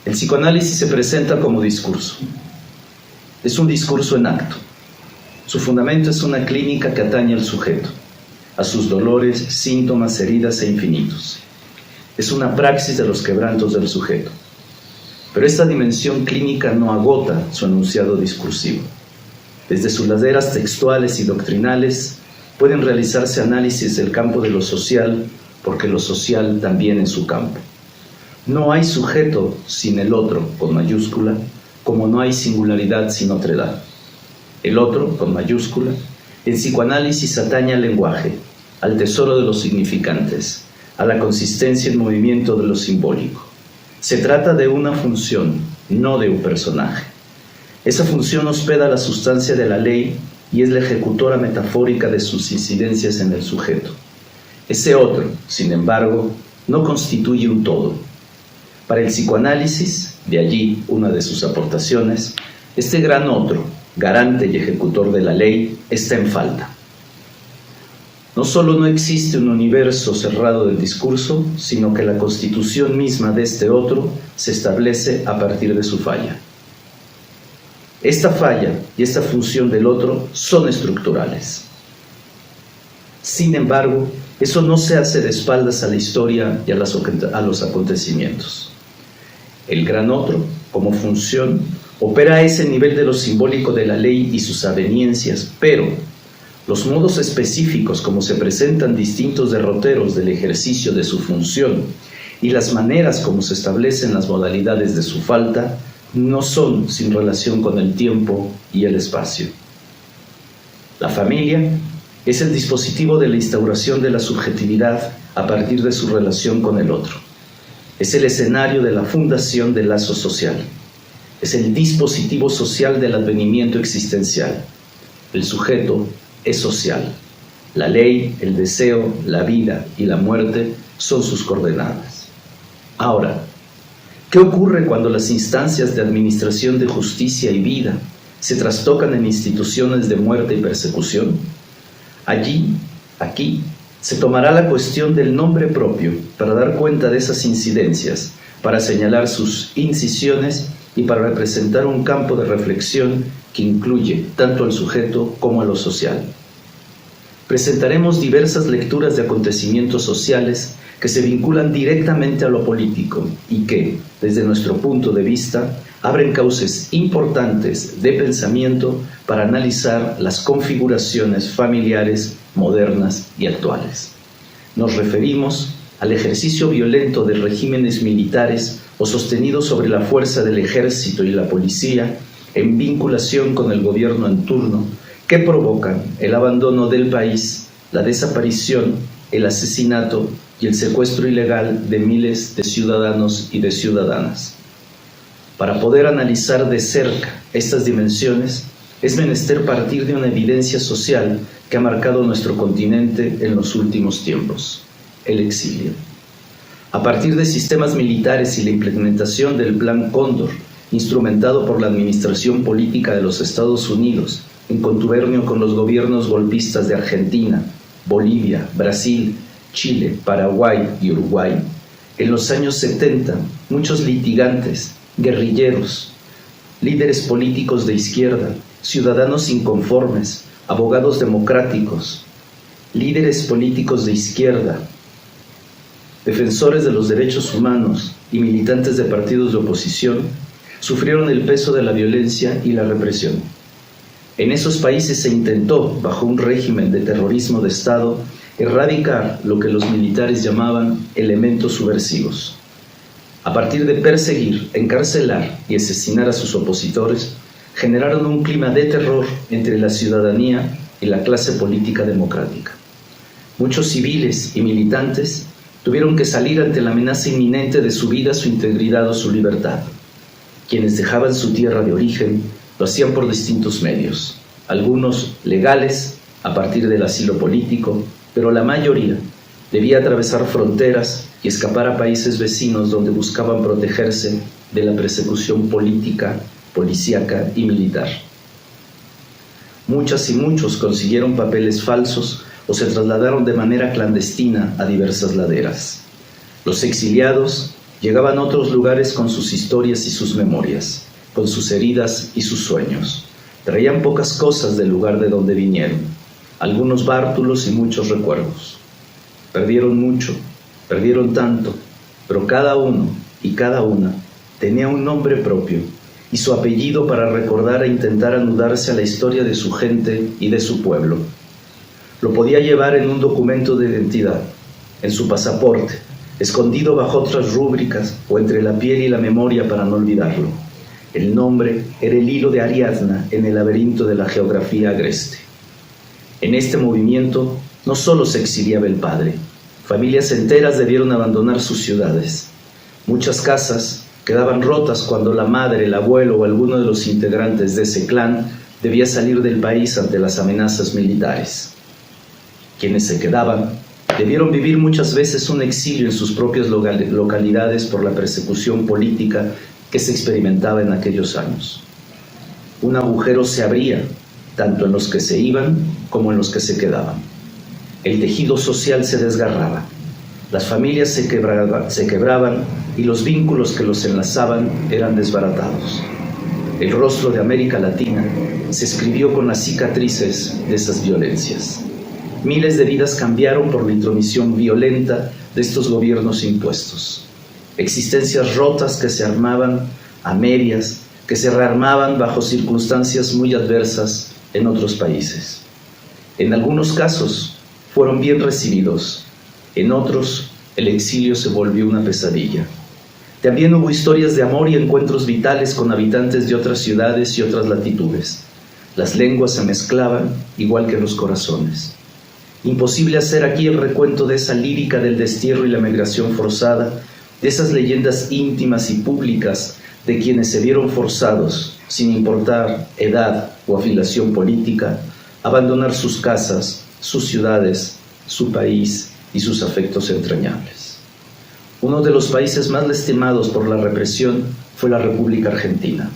El psicoanálisis se presenta como discurso. Es un discurso en acto. Su fundamento es una clínica que atañe al sujeto, a sus dolores, síntomas, heridas e infinitos. Es una praxis de los quebrantos del sujeto. Pero esta dimensión clínica no agota su enunciado discursivo. Desde sus laderas textuales y doctrinales pueden realizarse análisis del campo de lo social, porque lo social también es su campo. No hay sujeto sin el otro, con mayúscula, como no hay singularidad sin otredad. El otro, con mayúscula, en psicoanálisis atañe al lenguaje, al tesoro de los significantes, a la consistencia en movimiento de lo simbólico. Se trata de una función, no de un personaje. Esa función hospeda la sustancia de la ley y es la ejecutora metafórica de sus incidencias en el sujeto. Ese otro, sin embargo, no constituye un todo. Para el psicoanálisis, de allí una de sus aportaciones, este gran otro, garante y ejecutor de la ley, está en falta. No solo no existe un universo cerrado del discurso, sino que la constitución misma de este otro se establece a partir de su falla. Esta falla y esta función del otro son estructurales. Sin embargo, eso no se hace de espaldas a la historia y a los acontecimientos. El gran otro, como función, opera a ese nivel de lo simbólico de la ley y sus aveniencias, pero los modos específicos como se presentan distintos derroteros del ejercicio de su función y las maneras como se establecen las modalidades de su falta no son sin relación con el tiempo y el espacio. La familia es el dispositivo de la instauración de la subjetividad a partir de su relación con el otro. Es el escenario de la fundación del lazo social. Es el dispositivo social del advenimiento existencial. El sujeto es social. La ley, el deseo, la vida y la muerte son sus coordenadas. Ahora, ¿qué ocurre cuando las instancias de administración de justicia y vida se trastocan en instituciones de muerte y persecución? Aquí, se tomará la cuestión del nombre propio para dar cuenta de esas incidencias, para señalar sus incisiones y para representar un campo de reflexión que incluye tanto al sujeto como a lo social. Presentaremos diversas lecturas de acontecimientos sociales que se vinculan directamente a lo político y que, desde nuestro punto de vista, abren cauces importantes de pensamiento para analizar las configuraciones familiares modernas y actuales. Nos referimos al ejercicio violento de regímenes militares o sostenidos sobre la fuerza del ejército y la policía en vinculación con el gobierno en turno, que provocan el abandono del país, la desaparición, el asesinato y el secuestro ilegal de miles de ciudadanos y de ciudadanas. Para poder analizar de cerca estas dimensiones, es menester partir de una evidencia social que ha marcado nuestro continente en los últimos tiempos: el exilio. A partir de sistemas militares y la implementación del Plan Cóndor, instrumentado por la administración política de los Estados Unidos, en contubernio con los gobiernos golpistas de Argentina, Bolivia, Brasil, Chile, Paraguay y Uruguay, en los años 70, muchos litigantes, guerrilleros, líderes políticos de izquierda, ciudadanos inconformes, abogados democráticos, líderes políticos de izquierda, defensores de los derechos humanos y militantes de partidos de oposición sufrieron el peso de la violencia y la represión. En esos países se intentó, bajo un régimen de terrorismo de Estado, erradicar lo que los militares llamaban elementos subversivos. A partir de perseguir, encarcelar y asesinar a sus opositores, generaron un clima de terror entre la ciudadanía y la clase política democrática. Muchos civiles y militantes tuvieron que salir ante la amenaza inminente de su vida, su integridad o su libertad. Quienes dejaban su tierra de origen lo hacían por distintos medios, algunos legales, a partir del asilo político, pero la mayoría debía atravesar fronteras y escapar a países vecinos donde buscaban protegerse de la persecución política, policíaca y militar. Muchas y muchos consiguieron papeles falsos o se trasladaron de manera clandestina a diversas laderas. Los exiliados Llegaban a otros lugares con sus historias y sus memorias, con sus heridas y sus sueños. Traían pocas cosas del lugar de donde vinieron, algunos bártulos y muchos recuerdos. Perdieron mucho, perdieron tanto, pero cada uno y cada una tenía un nombre propio y su apellido para recordar e intentar anudarse a la historia de su gente y de su pueblo. Lo podía llevar en un documento de identidad, en su pasaporte, escondido bajo otras rúbricas o entre la piel y la memoria para no olvidarlo. El nombre era el hilo de Ariadna en el laberinto de la geografía agreste. En este movimiento no solo se exiliaba el padre, familias enteras debieron abandonar sus ciudades. Muchas casas quedaban rotas cuando la madre, el abuelo o alguno de los integrantes de ese clan debía salir del país ante las amenazas militares. Quienes se quedaban debieron vivir muchas veces un exilio en sus propias localidades por la persecución política que se experimentaba en aquellos años. Un agujero se abría, tanto en los que se iban como en los que se quedaban. El tejido social se desgarraba, las familias se quebraban y los vínculos que los enlazaban eran desbaratados. El rostro de América Latina se escribió con las cicatrices de esas violencias. Miles de vidas cambiaron por la intromisión violenta de estos gobiernos impuestos. Existencias rotas que se armaban a medias, que se rearmaban bajo circunstancias muy adversas en otros países. En algunos casos fueron bien recibidos, en otros el exilio se volvió una pesadilla. También hubo historias de amor y encuentros vitales con habitantes de otras ciudades y otras latitudes. Las lenguas se mezclaban igual que los corazones. Imposible hacer aquí el recuento de esa lírica del destierro y la migración forzada, de esas leyendas íntimas y públicas de quienes se vieron forzados, sin importar edad o afiliación política, a abandonar sus casas, sus ciudades, su país y sus afectos entrañables. Uno de los países más lastimados por la represión fue la República Argentina.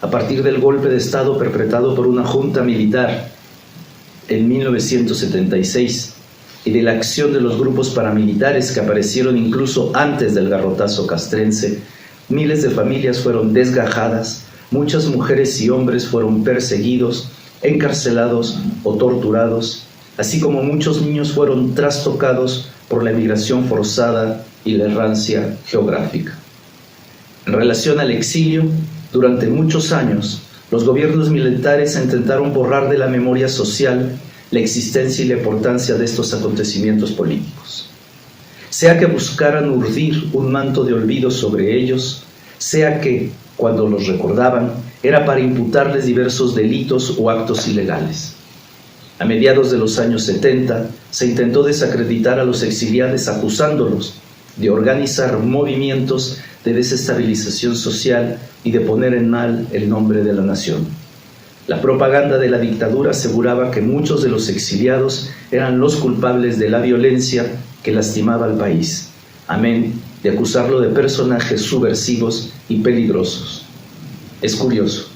A partir del golpe de Estado perpetrado por una junta militar en 1976 y de la acción de los grupos paramilitares que aparecieron incluso antes del garrotazo castrense, miles de familias fueron desgajadas, muchas mujeres y hombres fueron perseguidos, encarcelados o torturados, así como muchos niños fueron trastocados por la emigración forzada y la errancia geográfica. En relación al exilio, durante muchos años, los gobiernos militares intentaron borrar de la memoria social la existencia y la importancia de estos acontecimientos políticos. Sea que buscaran urdir un manto de olvido sobre ellos, sea que, cuando los recordaban, era para imputarles diversos delitos o actos ilegales. A mediados de los años 70, se intentó desacreditar a los exiliados acusándolos de organizar movimientos de desestabilización social y de poner en mal el nombre de la nación. La propaganda de la dictadura aseguraba que muchos de los exiliados eran los culpables de la violencia que lastimaba al país, amén de acusarlo de personajes subversivos y peligrosos. Es curioso,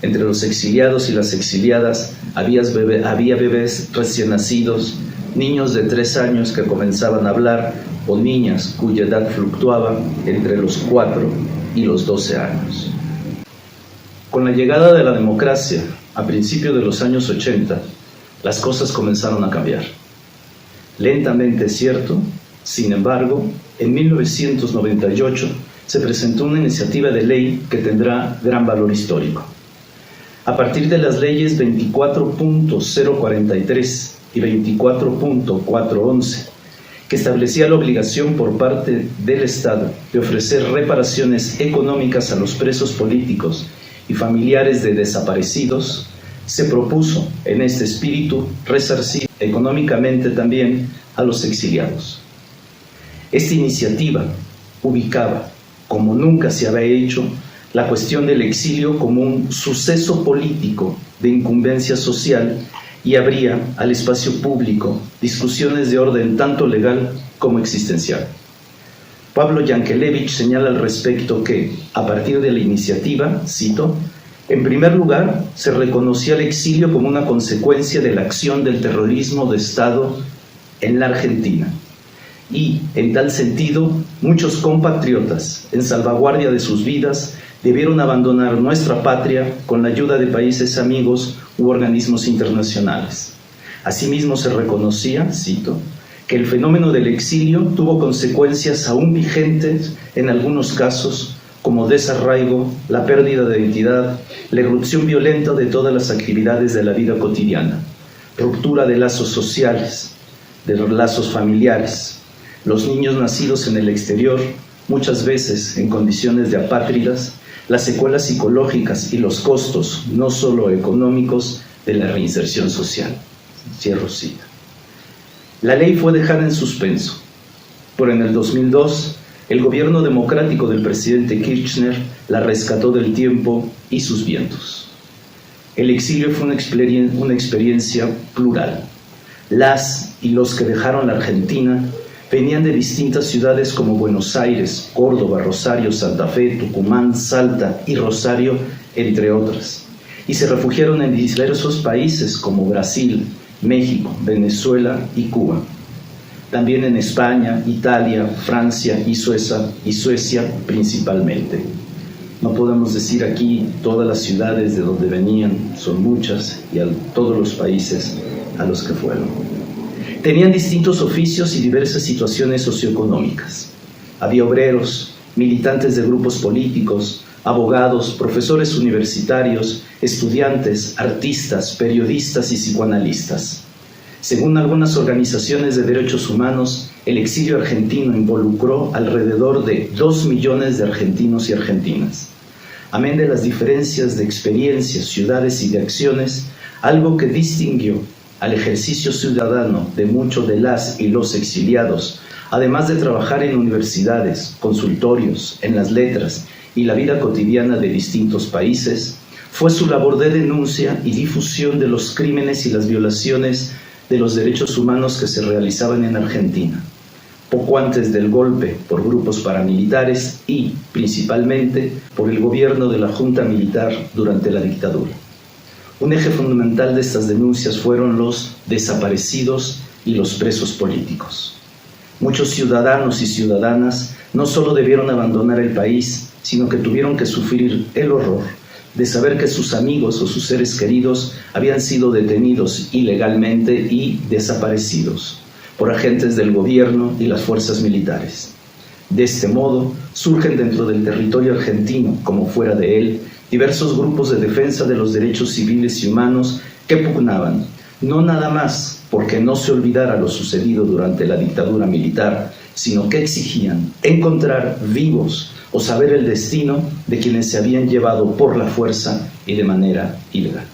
entre los exiliados y las exiliadas había bebés recién nacidos, niños de 3 años que comenzaban a hablar o niñas cuya edad fluctuaba entre los 4 y los 12 años. Con la llegada de la democracia, a principios de los años 80, las cosas comenzaron a cambiar. Lentamente, es cierto, sin embargo, en 1998 se presentó una iniciativa de ley que tendrá gran valor histórico. A partir de las leyes 24.043 y 24.411, que establecía la obligación por parte del Estado de ofrecer reparaciones económicas a los presos políticos y familiares de desaparecidos, se propuso en este espíritu resarcir económicamente también a los exiliados. Esta iniciativa ubicaba, como nunca se había hecho, la cuestión del exilio como un suceso político de incumbencia social y abría al espacio público discusiones de orden tanto legal como existencial. Pablo Yankelevich señala al respecto que, a partir de la iniciativa, cito, en primer lugar, se reconocía el exilio como una consecuencia de la acción del terrorismo de Estado en la Argentina y, en tal sentido, muchos compatriotas, en salvaguardia de sus vidas, debieron abandonar nuestra patria con la ayuda de países amigos u organismos internacionales. Asimismo se reconocía, cito, que el fenómeno del exilio tuvo consecuencias aún vigentes en algunos casos, como desarraigo, la pérdida de identidad, la irrupción violenta de todas las actividades de la vida cotidiana, ruptura de lazos sociales, de los lazos familiares. Los niños nacidos en el exterior, muchas veces en condiciones de apátridas, las secuelas psicológicas y los costos, no solo económicos, de la reinserción social. Cierro cita. La ley fue dejada en suspenso, pero en el 2002 el gobierno democrático del presidente Kirchner la rescató del tiempo y sus vientos. El exilio fue una experiencia plural. Las y los que dejaron la Argentina venían de distintas ciudades como Buenos Aires, Córdoba, Rosario, Santa Fe, Tucumán, Salta y Rosario, entre otras, y se refugiaron en diversos países como Brasil, México, Venezuela y Cuba. También en España, Italia, Francia y Suecia principalmente. No podemos decir aquí todas las ciudades de donde venían, son muchas, y a todos los países a los que fueron. Tenían distintos oficios y diversas situaciones socioeconómicas. Había obreros, militantes de grupos políticos, abogados, profesores universitarios, estudiantes, artistas, periodistas y psicoanalistas. Según algunas organizaciones de derechos humanos, el exilio argentino involucró alrededor de 2 millones de argentinos y argentinas. Amén de las diferencias de experiencias, ciudades y de acciones, algo que distinguió al ejercicio ciudadano de muchos de las y los exiliados, además de trabajar en universidades, consultorios, en las letras y la vida cotidiana de distintos países, fue su labor de denuncia y difusión de los crímenes y las violaciones de los derechos humanos que se realizaban en Argentina, poco antes del golpe por grupos paramilitares y, principalmente, por el gobierno de la Junta Militar durante la dictadura. Un eje fundamental de estas denuncias fueron los desaparecidos y los presos políticos. Muchos ciudadanos y ciudadanas no solo debieron abandonar el país, sino que tuvieron que sufrir el horror de saber que sus amigos o sus seres queridos habían sido detenidos ilegalmente y desaparecidos por agentes del gobierno y las fuerzas militares. De este modo, surgen dentro del territorio argentino, como fuera de él, diversos grupos de defensa de los derechos civiles y humanos que pugnaban, no nada más porque no se olvidara lo sucedido durante la dictadura militar, sino que exigían encontrar vivos o saber el destino de quienes se habían llevado por la fuerza y de manera ilegal.